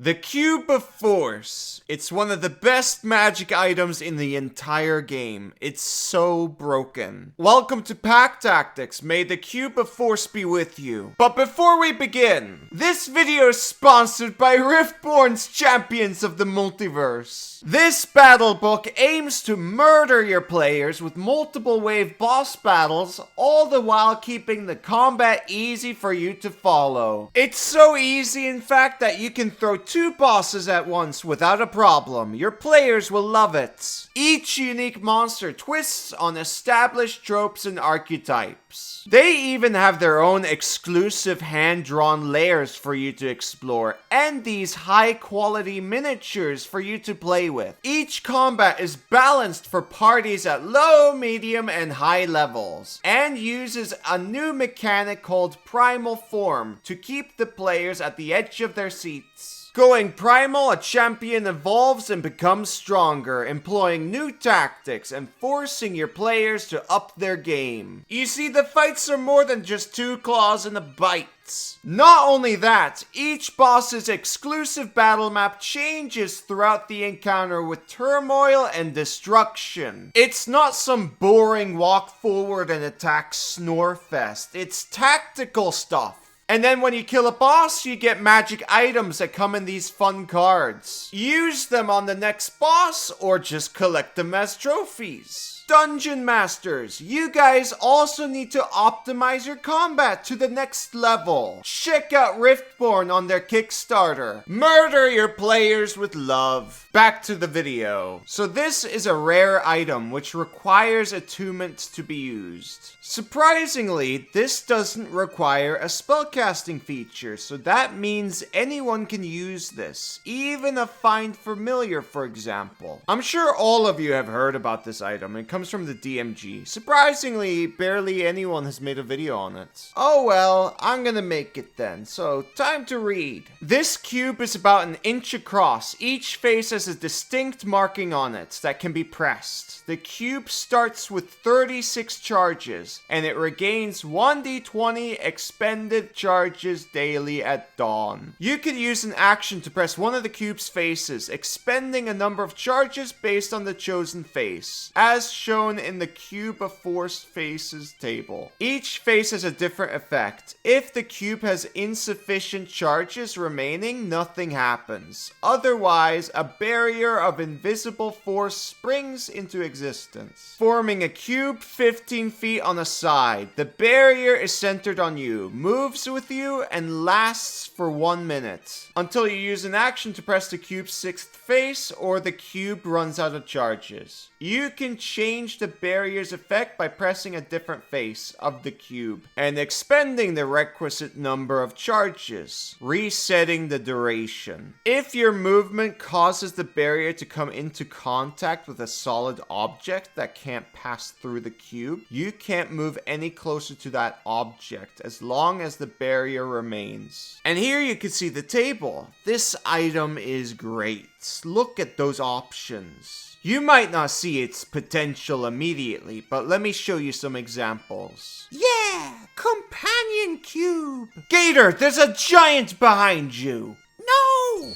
The Cube of Force. It's one of the best magic items in the entire game. It's so broken. Welcome to Pack Tactics. May the Cube of Force be with you. But before we begin, this video is sponsored by Riftborn's Champions of the Multiverse. This battle book aims to murder your players with multiple wave boss battles, all the while keeping the combat easy for you to follow. It's so easy, in fact, that you can throw 2 bosses at once without a problem. Your players will love it. Each unique monster twists on established tropes and archetypes. They even have their own exclusive hand-drawn layers for you to explore, and these high-quality miniatures for you to play with. Each combat is balanced for parties at low, medium, and high levels, and uses a new mechanic called Primal Form to keep the players at the edge of their seats. Going primal, a champion evolves and becomes stronger, employing new tactics and forcing your players to up their game. You see, the fights are more than just 2 claws and a bite. Not only that, each boss's exclusive battle map changes throughout the encounter with turmoil and destruction. It's not some boring walk forward and attack snore fest. It's tactical stuff. And then when you kill a boss, you get magic items that come in these fun cards. Use them on the next boss, or just collect them as trophies. Dungeon Masters, you guys also need to optimize your combat to the next level. Check out Riftborn on their Kickstarter. Murder your players with love. Back to the video. So this is a rare item which requires attunement to be used. Surprisingly, this doesn't require a spellcasting feature, so that means anyone can use this, even a Find Familiar, for example. I'm sure all of you have heard about this item. It comes from the DMG. Surprisingly, barely anyone has made a video on it. Oh well, I'm gonna make it then, so time to read. This cube is about 1 inch across. Each face has a distinct marking on it that can be pressed. The cube starts with 36 charges, and it regains 1d20 expended charges daily at dawn. You can use an action to press one of the cube's faces, expending a number of charges based on the chosen face, as shown in the Cube of Force Faces table. Each face has a different effect. If the cube has insufficient charges remaining, nothing happens. Otherwise, a barrier of invisible force springs into existence, forming a cube 15 feet on a side. The barrier is centered on you, moves with you, and lasts for 1 minute, until you use an action to press the cube's 6th face, or the cube runs out of charges. You can change the barrier's effect by pressing a different face of the cube, and expending the requisite number of charges, resetting the duration. If your movement causes the barrier to come into contact with a solid object that can't pass through the cube, you can't move any closer to that object as long as the barrier remains. And here you can see the table. This item is great. Look at those options. You might not see its potential immediately, but let me show you some examples. Yeah, companion cube. Gator, there's a giant behind you. No!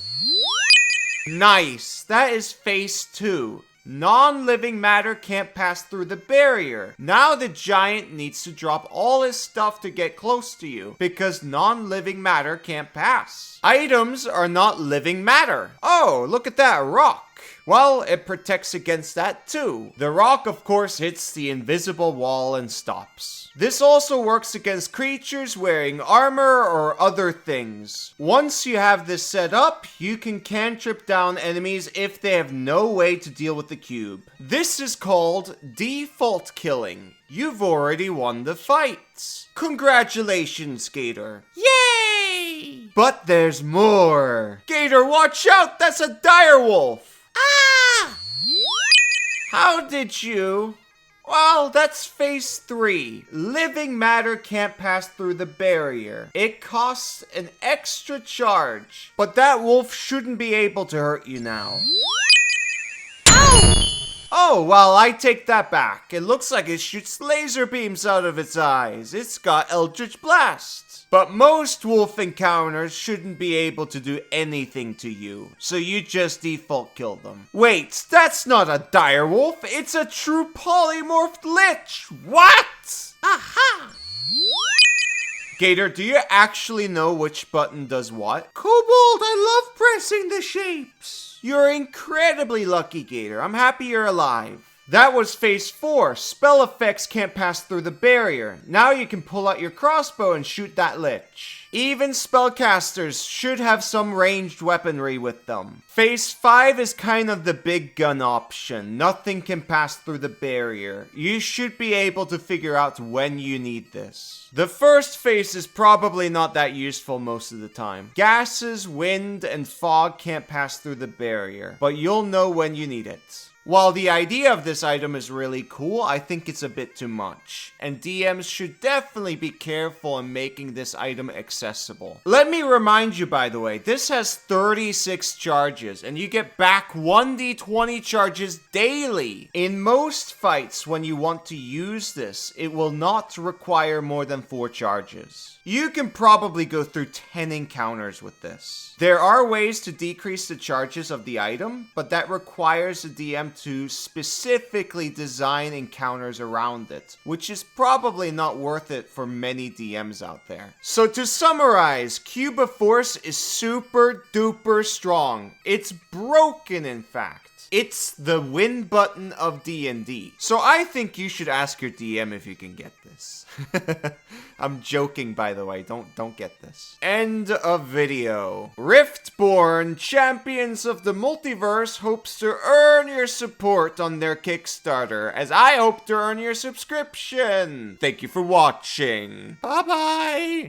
Nice, that is phase 2. Non-living matter can't pass through the barrier. Now the giant needs to drop all his stuff to get close to you, because non-living matter can't pass. Items are not living matter. Oh, look at that rock. Well, it protects against that too. The rock, of course, hits the invisible wall and stops. This also works against creatures wearing armor or other things. Once you have this set up, you can cantrip down enemies if they have no way to deal with the cube. This is called default killing. You've already won the fight. Congratulations, Gator. Yay! But there's more. Gator, watch out! That's a direwolf! Ah! How did you? Well, that's phase 3. Living matter can't pass through the barrier. It costs an extra charge. But that wolf shouldn't be able to hurt you now. Ow! Oh, well, I take that back. It looks like it shoots laser beams out of its eyes. It's got Eldritch Blast. But most wolf encounters shouldn't be able to do anything to you, so you just default kill them. Wait, that's not a direwolf. It's a true polymorphed lich. What? Aha! Gator, do you actually know which button does what? Kobold, I love pressing the shapes. You're incredibly lucky, Gator. I'm happy you're alive. That was phase 4. Spell effects can't pass through the barrier. Now you can pull out your crossbow and shoot that lich. Even spellcasters should have some ranged weaponry with them. Phase 5 is kind of the big gun option. Nothing can pass through the barrier. You should be able to figure out when you need this. The first phase is probably not that useful most of the time. Gases, wind, and fog can't pass through the barrier, but you'll know when you need it. While the idea of this item is really cool, I think it's a bit too much, and DMs should definitely be careful in making this item accessible. Let me remind you, by the way, this has 36 charges, and you get back 1d20 charges daily. In most fights, when you want to use this, it will not require more than 4 charges. You can probably go through 10 encounters with this. There are ways to decrease the charges of the item, but that requires the DM to specifically design encounters around it, which is probably not worth it for many DMs out there. So to summarize, Cube of Force is super duper strong. It's broken, in fact. It's the win button of D&D. So I think you should ask your DM if you can get this. I'm joking, by the way. Don't get this. End of video. Riftborn, Champions of the Multiverse, hopes to earn your support on their Kickstarter, as I hope to earn your subscription. Thank you for watching. Bye-bye.